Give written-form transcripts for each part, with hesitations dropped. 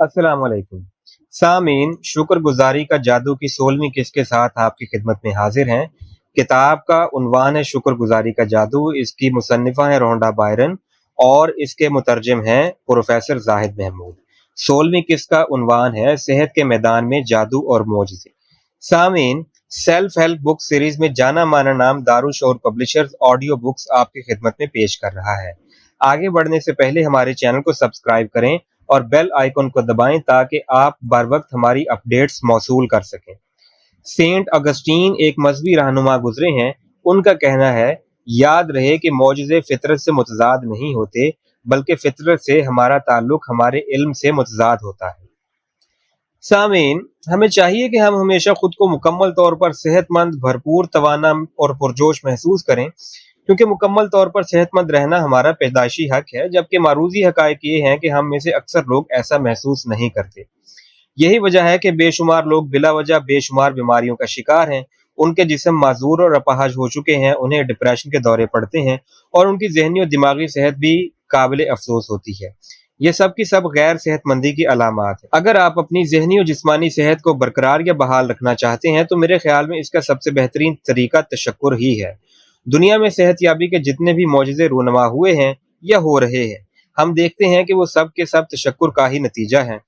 अस्सलाम वालेकुम सामीन, शुक्रगुजारी का जादू की 16वीं किस्त के साथ आपकी खिदमत में हाजिर हैं। किताब का उन्वान है शुक्रगुजारी का जादू। इसकी मुसन्निफा है रोंडा बायरन और इसके मुतरजम हैं प्रोफेसर जाहिद महमूद। 16वीं किस्त का उन्वान है सेहत के मैदान में जादू और मोजज़े। सामीन, सेल्फ हेल्प बुक सीरीज में जाना माना नाम दारुशौर पब्लिशर्स ऑडियो बुक्स आपकी खिदमत में पेश कर रहा है। आगे बढ़ने से पहले हमारे चैनल को सब्सक्राइब करें और बेल आइकन को दबाएं ताकि आप बर वक्त हमारी अपडेट्स मौसूल कर सकें। सेंट अगस्टीन एक मजहबी रहनुमा गुजरे हैं। उनका कहना है, याद रहे कि मौजज़े फितरत से मुतजाद नहीं होते, बल्कि फितरत से हमारा ताल्लुक हमारे इल्म से मुतजाद होता है। सामीन, हमें चाहिए कि हम हमेशा खुद को मुकम्मल तौर पर सेहतमंद, भरपूर, तवाना और पुरजोश महसूस करें, क्योंकि मुकम्मल तौर पर सेहतमंद रहना हमारा पैदाइशी हक है, जबकि मारूजी हकायक ये हैं कि हम में से अक्सर लोग ऐसा महसूस नहीं करते। यही वजह है कि बेशुमार लोग बिला वजह बेशुमार बीमारियों का शिकार हैं। उनके जिस्म माजूर और अपाहज हो चुके हैं, उन्हें डिप्रेशन के दौरे पड़ते हैं और उनकी जहनी और दिमागी सेहत भी काबिल अफसोस होती है। ये सब की सब गैर सेहतमंदी की अलामात है। अगर आप अपनी जहनी और जिस्मानी सेहत को बरकरार या बहाल रखना चाहते हैं तो मेरे ख्याल में इसका सबसे बेहतरीन तरीका तशक्कुर ही है। दुनिया में सेहतयाबी के जितने भी मौजज़े रूनमा हुए हैं या हो रहे हैं, हम देखते हैं कि वो सब के सब तशक्कुर का ही नतीजा है,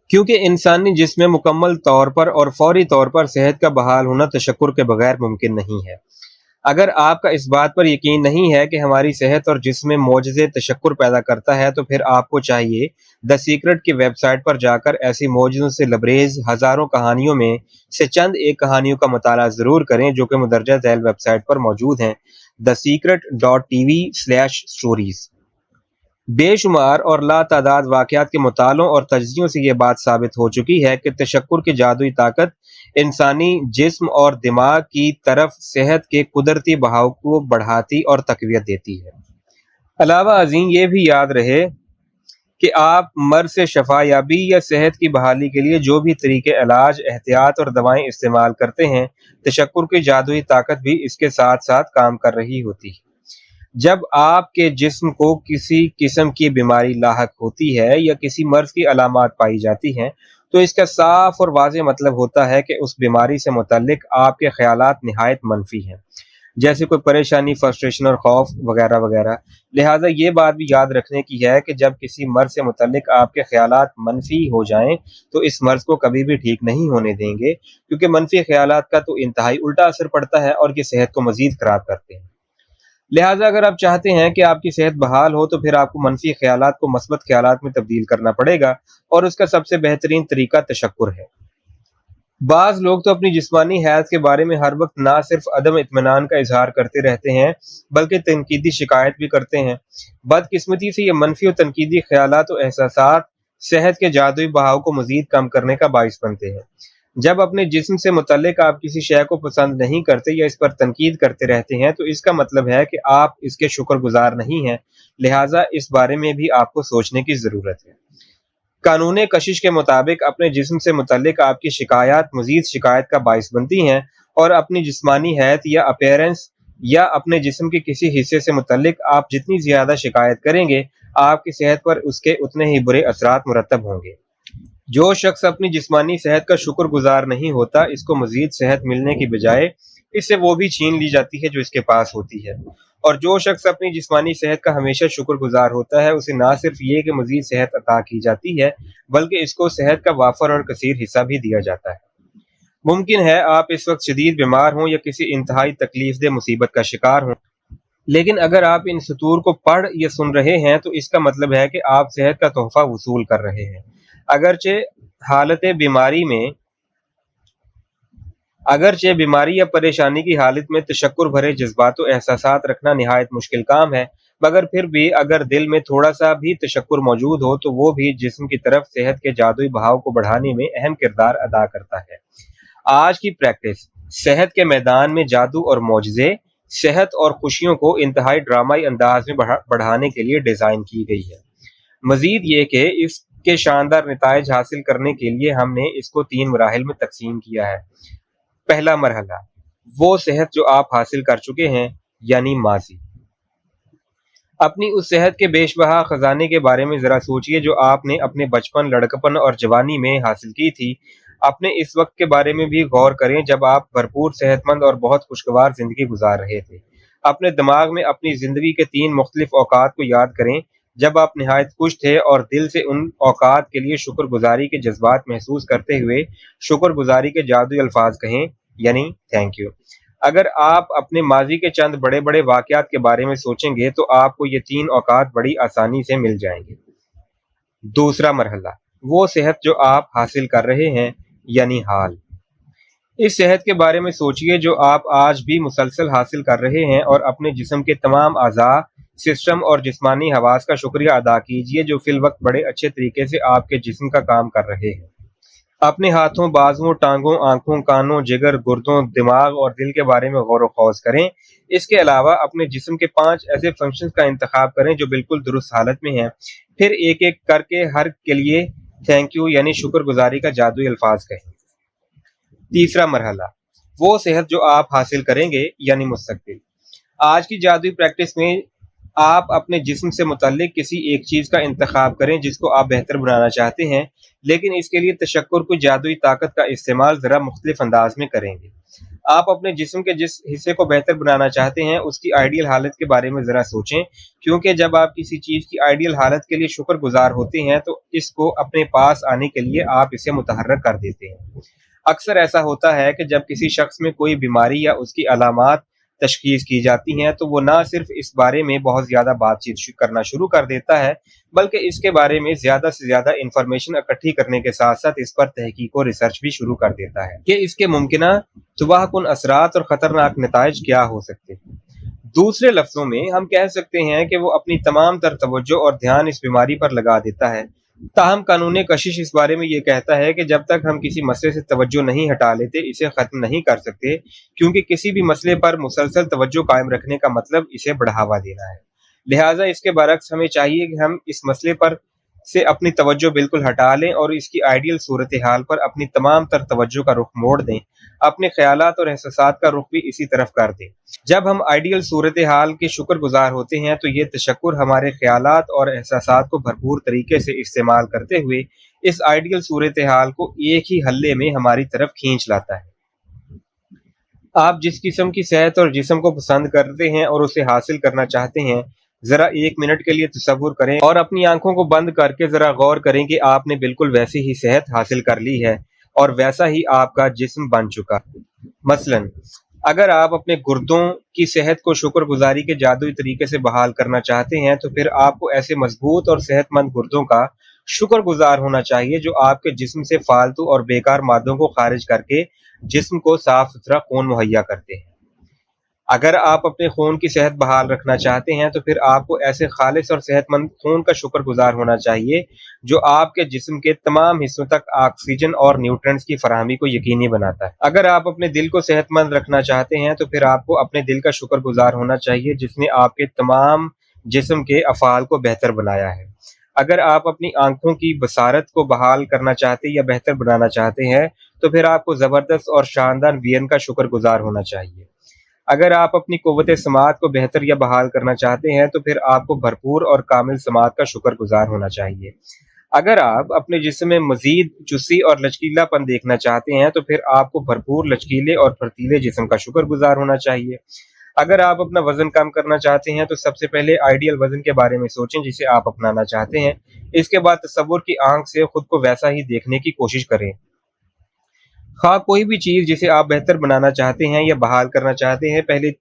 क्योंकि इंसानी जिस्म में मुकम्मल तौर पर और फौरी तौर पर सेहत का बहाल होना तशक्कुर के बगैर मुमकिन नहीं है। अगर आपका इस बात पर यकीन नहीं है कि हमारी सेहत और जिस्म में मौजज़े तशक्कुर पैदा करता है, तो फिर आपको चाहिए द सीक्रेट की वेबसाइट पर जाकर ऐसी मौजज़ों से लबरेज हज़ारों कहानियों में से चंद एक कहानियों का मुताला ज़रूर करें, जो कि मुदर्जा झैल वेबसाइट पर मौजूद हैं, thesecret.tv/stories। बेशुमार और लातादाद वाक़यात के मुतालों और तज्ज़ियों से ये बात साबित हो चुकी है कि तशक्कुर की जादुई ताकत इंसानी जिस्म और दिमाग की तरफ सेहत के कुदरती बहाव को बढ़ाती और तक़वियत देती है। अलावा अज़ीम ये भी याद रहे कि आप मर्ज़ से शफ़ायाबी या सेहत की बहाली के लिए जो भी तरीके इलाज, एहतियात और दवाएं इस्तेमाल करते हैं, तशक्कुर की जादुई ताकत भी इसके साथ साथ काम कर रही होती है। जब आपके जिस्म को किसी किस्म की बीमारी लाहक होती है या किसी मर्ज की अलामात पाई जाती हैं, तो इसका साफ और वाज़ेह मतलब होता है कि उस बीमारी से मुतल्लिक आपके ख्यालात निहायत मनफी हैं, जैसे कोई परेशानी, फ्रस्ट्रेशन और खौफ वगैरह वगैरह। लिहाजा ये बात भी याद रखने की है कि जब किसी मर्ज से मुतल्लिक आपके ख्यालात मनफी हो जाएं, तो इस मर्ज को कभी भी ठीक नहीं होने देंगे, क्योंकि मनफी ख्यालात का तो इंतहाई उल्टा असर पड़ता है और ये सेहत को मजीद खराब करते हैं। लिहाजा अगर आप चाहते हैं कि आपकी सेहत बहाल हो, तो फिर आपको मनफी ख्यालात को मस्बत ख्यालात में तब्दील करना पड़ेगा, और उसका सबसे बेहतरीन तरीका तशक्कुर है। बाज़ लोग तो अपनी जिस्मानी हैत के बारे में हर वक्त ना सिर्फ अदम इत्मीनान का इजहार करते रहते हैं, बल्कि तनकीदी शिकायत भी करते हैं। बदकिस्मती से ये मनफी और तनकीदी ख्यालात और एहसासात सेहत के जादुई बहाव को मजीद कम करने का बाइस बनते हैं। जब अपने जिस्म से मुतल्लिक आप किसी शय को पसंद नहीं करते या इस पर तनकीद करते रहते हैं, तो इसका मतलब है कि आप इसके शुक्रगुजार नहीं हैं। लिहाजा इस बारे में भी आपको सोचने की ज़रूरत है। कानून कशिश के मुताबिक अपने जिस्म से मुतल्लिक आपकी शिकायत मजीद शिकायत का बाइस बनती हैं, और अपनी जिस्मानी हैत या अपीयरेंस या अपने जिस्म के किसी हिस्से से मुतल्लिक आप जितनी ज़्यादा शिकायत करेंगे, आपकी सेहत पर उसके उतने ही बुरे असरात मुरतब होंगे। जो शख्स अपनी जिस्मानी सेहत का शुक्रगुजार नहीं होता, इसको मजीद सेहत मिलने की बजाय इससे वो भी छीन ली जाती है जो इसके पास होती है। और जो शख्स अपनी जिस्मानी सेहत का हमेशा शुक्रगुजार होता है, उसे ना सिर्फ ये कि मजीद सेहत अता की जाती है, बल्कि इसको सेहत का वाफर और कसीर हिस्सा भी दिया जाता है। मुमकिन है आप इस वक्त शदीद बीमार हों या किसी इंतहाई तकलीफदेह मुसीबत का शिकार हों, लेकिन अगर आप इन सतूर को पढ़ या सुन रहे हैं, तो इसका मतलब है कि आप सेहत का तोहफा वसूल कर रहे हैं। अगरचे हालत बीमारी में अगरचे बीमारी या परेशानी की हालत में तशक्कुर भरे जज्बात और एहसासात रखना निहायत मुश्किल काम है, मगर फिर भी अगर दिल में थोड़ा सा भी तशक्कुर मौजूद हो, तो वो भी जिस्म की तरफ सेहत के जादुई बहाव को बढ़ाने में अहम किरदार अदा करता है। आज की प्रैक्टिस सेहत के मैदान में जादू और मौजज़े, सेहत और खुशियों को इंतहाई ड्रामाई अंदाज में बढ़ाने के लिए डिज़ाइन की गई है। मजीद ये कि इसके शानदार नताइज हासिल करने के लिए हमने इसको 3 मराहिल में तकसीम किया है। पहला मरहला, वो सेहत जो आप हासिल कर चुके हैं, यानी माजी। अपनी उस सेहत के बेशबहा खजाने के बारे में ज़रा सोचिए जो आपने अपने बचपन, लड़कपन और जवानी में हासिल की थी। अपने इस वक्त के बारे में भी गौर करें जब आप भरपूर, सेहतमंद और बहुत खुशगवार ज़िंदगी गुजार रहे थे। अपने दिमाग में अपनी ज़िंदगी के 3 मुख्तलिफ औकात को याद करें जब आप निहायत खुश थे और दिल से उन औकात के लिए शुक्रगुज़ारी के जज़्बात महसूस करते हुए शुक्रगुज़ारी के जादुई अल्फ़ाज़ कहें, यानी थैंक यू। अगर आप अपने माज़ी के चंद बड़े-बड़े वाक़यात के बारे में सोचेंगे तो आपको ये 3 औकात बड़ी आसानी से मिल जाएँगे। दूसरा मरहला, वो सेहत जो आप हासिल कर रहे हैं, यानी हाल। इस सेहत के बारे में सोचिए जो आप आज भी मुसलसल हासिल कर रहे हैं और अपने जिस्म के तमाम अज़ा, सिस्टम और जिस्मानी हवास का शुक्रिया अदा कीजिए जो फ़िलवक़्त बड़े अच्छे तरीके से आपके जिस्म का काम कर रहे हैं। अपने हाथों, बाजुओं, टांगों, आंखों, कानों, जिगर, गुर्दों, दिमाग और दिल के बारे में गौर व खौज करें। इसके अलावा अपने जिस्म के 5 ऐसे फंक्शंस का इंतखाब करें जो बिल्कुल दुरुस्त हालत में हैं। फिर एक-एक करके हर के लिए थैंक यू यानी शुक्रगुजारी का जादुई अल्फाज कहें। तीसरा मरहला, वो सेहत जो आप हासिल करेंगे यानी मुस्तकबिल। आज की जादुई प्रैक्टिस में आप अपने जिस्म से मुतल्लिक किसी एक चीज़ का इंतखाब करें जिसको आप बेहतर बनाना चाहते हैं, लेकिन इसके लिए तशक्कुर की जादुई ताकत का इस्तेमाल ज़रा मुख्तलिफ अंदाज में करेंगे। आप अपने जिस्म के जिस हिस्से को बेहतर बनाना चाहते हैं, उसकी आइडियल हालत के बारे में ज़रा सोचें, क्योंकि जब आप किसी चीज़ की आइडियल हालत के लिए शुक्रगुज़ार होते हैं, तो इसको अपने पास आने के लिए आप इसे मुतहर्रिक कर देते हैं। अक्सर ऐसा होता है कि जब किसी शख्स में कोई बीमारी या उसकी अलामात तशख़ीस की जाती हैं, तो वो ना सिर्फ इस बारे में बहुत ज़्यादा बातचीत करना शुरू कर देता है, बल्कि इसके बारे में ज़्यादा से ज़्यादा इन्फॉर्मेशन इकट्ठी करने के साथ-साथ इस पर तहकीक और रिसर्च भी शुरू कर देता है कि इसके मुमकिना तबाहकुन असरात और ख़तरनाक नताइज क्या हो सकते हैं। दूसरे लफ्ज़ों में हम कह सकते हैं कि वो अपनी तमाम तर तवज्जो और ध्यान इस बीमारी पर लगा देता है। ताहम कानून कशिश इस बारे में ये कहता है कि जब तक हम किसी मसले से तवज्जो नहीं हटा लेते, इसे ख़त्म नहीं कर सकते, क्योंकि किसी भी मसले पर मुसलसल तवज्जो कायम रखने का मतलब इसे बढ़ावा देना है। लिहाजा इसके बरक्स हमें चाहिए कि हम इस मसले पर से अपनी तवज्जो बिल्कुल हटा लें और इसकी आइडियल सूरत हाल पर अपनी तमाम तर तवज्जो का रुख मोड़ दें। अपने ख़यालात और एहसासात का रुख भी इसी तरफ कर दें। जब हम आइडियल सूरत हाल के शुक्रगुज़ार होते हैं, तो ये तशक्कुर हमारे ख़यालात और एहसासात को भरपूर तरीके से इस्तेमाल करते हुए इस आइडियल सूरत हाल को एक ही हल्ले में हमारी तरफ खींच लाता है। आप जिस किस्म की सेहत और जिस्म को पसंद करते हैं और उसे हासिल करना चाहते हैं, ज़रा 1 मिनट के लिए तसव्वुर करें और अपनी आंखों को बंद करके ज़रा गौर करें कि आपने बिल्कुल वैसी ही सेहत हासिल कर ली है और वैसा ही आपका जिस्म बन चुका। मसलन, अगर आप अपने गुर्दों की सेहत को शुक्रगुजारी के जादुई तरीके से बहाल करना चाहते हैं, तो फिर आपको ऐसे मजबूत और सेहतमंद गुर्दों का शुक्रगुजार होना चाहिए जो आपके जिस्म से फालतू और बेकार मादों को खारिज करके जिस्म को साफ सुथरा खून मुहैया करते हैं। अगर आप अपने खून की सेहत बहाल रखना चाहते हैं, तो फिर आपको ऐसे खालिस और सेहतमंद खून का शुक्रगुजार होना चाहिए जो आपके जिस्म के तमाम हिस्सों तक ऑक्सीजन और न्यूट्रिएंट्स की फराहमी को यकीनी बनाता है। अगर आप अपने दिल को सेहतमंद रखना चाहते हैं, तो फिर आपको अपने दिल का शुक्रगुजार होना चाहिए जिसने आपके तमाम जिस्म के अफ़ाल को बेहतर बनाया है। अगर आप अपनी आंखों की बसारत को बहाल करना चाहते या बेहतर बनाना चाहते हैं, तो फिर आपको ज़बरदस्त और शानदार विजन का शुक्रगुजार होना चाहिए। अगर आप अपनी क़ुव्वत समाअत को बेहतर या बहाल करना चाहते हैं, तो फिर आपको भरपूर और कामिल समाअत का शुक्रगुजार होना चाहिए। अगर आप अपने जिस्म में मज़ीद चुस्ती और लचकीलापन देखना चाहते हैं, तो फिर आपको भरपूर लचकीले और फुर्तीले जिस्म का शुक्रगुजार होना चाहिए। अगर आप अपना वज़न कम करना चाहते हैं, तो सबसे पहले आइडियल वज़न के बारे में सोचें जिसे आप अपनाना चाहते हैं। इसके बाद तसव्वुर की आँख से खुद को वैसा ही देखने की कोशिश करें। ख़ास कोई भी चीज़ जिसे आप बेहतर बनाना चाहते हैं या बहाल करना चाहते हैं, पहले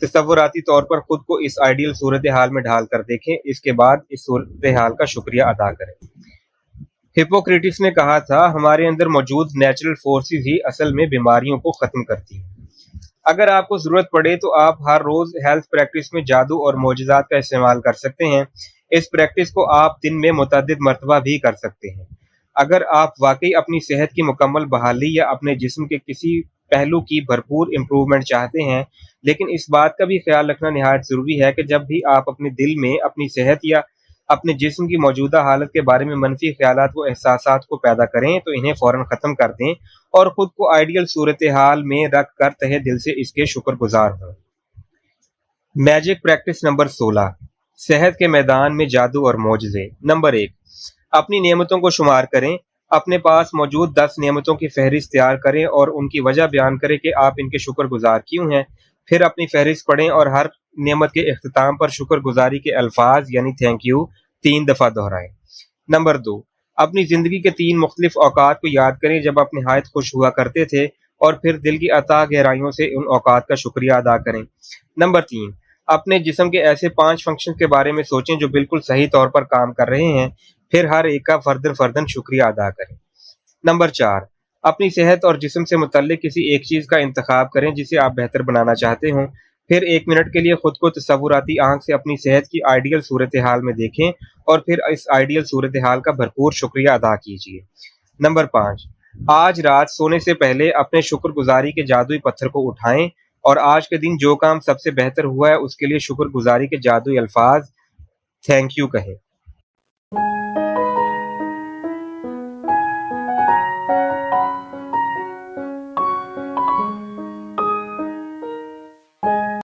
तसव्वुराती तौर पर खुद को इस आइडियल सूरत हाल में ढाल कर देखें। इसके बाद इस सूरत हाल का शुक्रिया अदा करें। हिप्पोक्रेटिस ने कहा था, हमारे अंदर मौजूद नेचुरल फोर्सेस ही असल में बीमारियों को ख़त्म करती हैं। अगर आपको ज़रूरत पड़े तो आप हर रोज़ हेल्थ प्रैक्टिस में जादू और मोजज़ात का इस्तेमाल कर सकते हैं। इस प्रैक्टिस को आप दिन में मुतअद्दिद मरतबा भी कर सकते हैं। अगर आप वाकई अपनी सेहत की मुकम्मल बहाली या अपने जिस्म के किसी पहलू की भरपूर इम्प्रूवमेंट चाहते हैं, लेकिन इस बात का भी ख्याल रखना निहायत ज़रूरी है कि जब भी आप अपने दिल में अपनी सेहत या अपने जिस्म की मौजूदा हालत के बारे में मनफी ख्यालात व एहसासात को पैदा करें, तो इन्हें फ़ौरन ख़त्म कर दें और ख़ुद को आइडियल सूरत हाल में रख कर तहे दिल से इसके शुक्रगुजार हों। मैजिक प्रैक्टिस नंबर 16, صحت کے میدان میں جادو اور معجزے۔ نمبر 1، اپنی نعمتوں کو شمار کریں۔ اپنے پاس موجود 10 نعمتوں کی فہرست تیار کریں اور ان کی وجہ بیان کریں کہ آپ ان کے شکر گزار کیوں ہیں۔ پھر اپنی فہرست پڑھیں اور ہر نعمت کے اختتام پر شکر گزاری کے الفاظ یعنی تھینک یو 3 دفعہ دہرائیں۔ نمبر 2، اپنی زندگی کے 3 مختلف اوقات کو یاد کریں جب آپ نہایت خوش ہوا کرتے تھے اور پھر دل کی اتھاہ گہرائیوں سے ان اوقات کا شکریہ ادا کریں۔ نمبر 3، اپنے جسم کے ایسے 5 فنکشن کے بارے میں سوچیں جو بالکل صحیح طور پر کام کر رہے ہیں، پھر ہر ایک کا فرداً شکریہ ادا کریں۔ نمبر 4، اپنی صحت اور جسم سے متعلق کسی ایک چیز کا انتخاب کریں جسے آپ بہتر بنانا چاہتے ہوں۔ پھر 1 منٹ کے لیے خود کو تصوراتی آنکھ سے اپنی صحت کی آئیڈیل صورتحال میں دیکھیں اور پھر اس آئیڈیل صورتحال کا بھرپور شکریہ ادا کیجیے۔ نمبر 5، آج رات سونے سے پہلے اپنے شکر گزاری کے جادوئی پتھر کو اٹھائیں اور آج کے دن جو کام سب سے بہتر ہوا ہے اس کے لیے شکر گزاری کے جادوئی الفاظ تھینک یو کہیں۔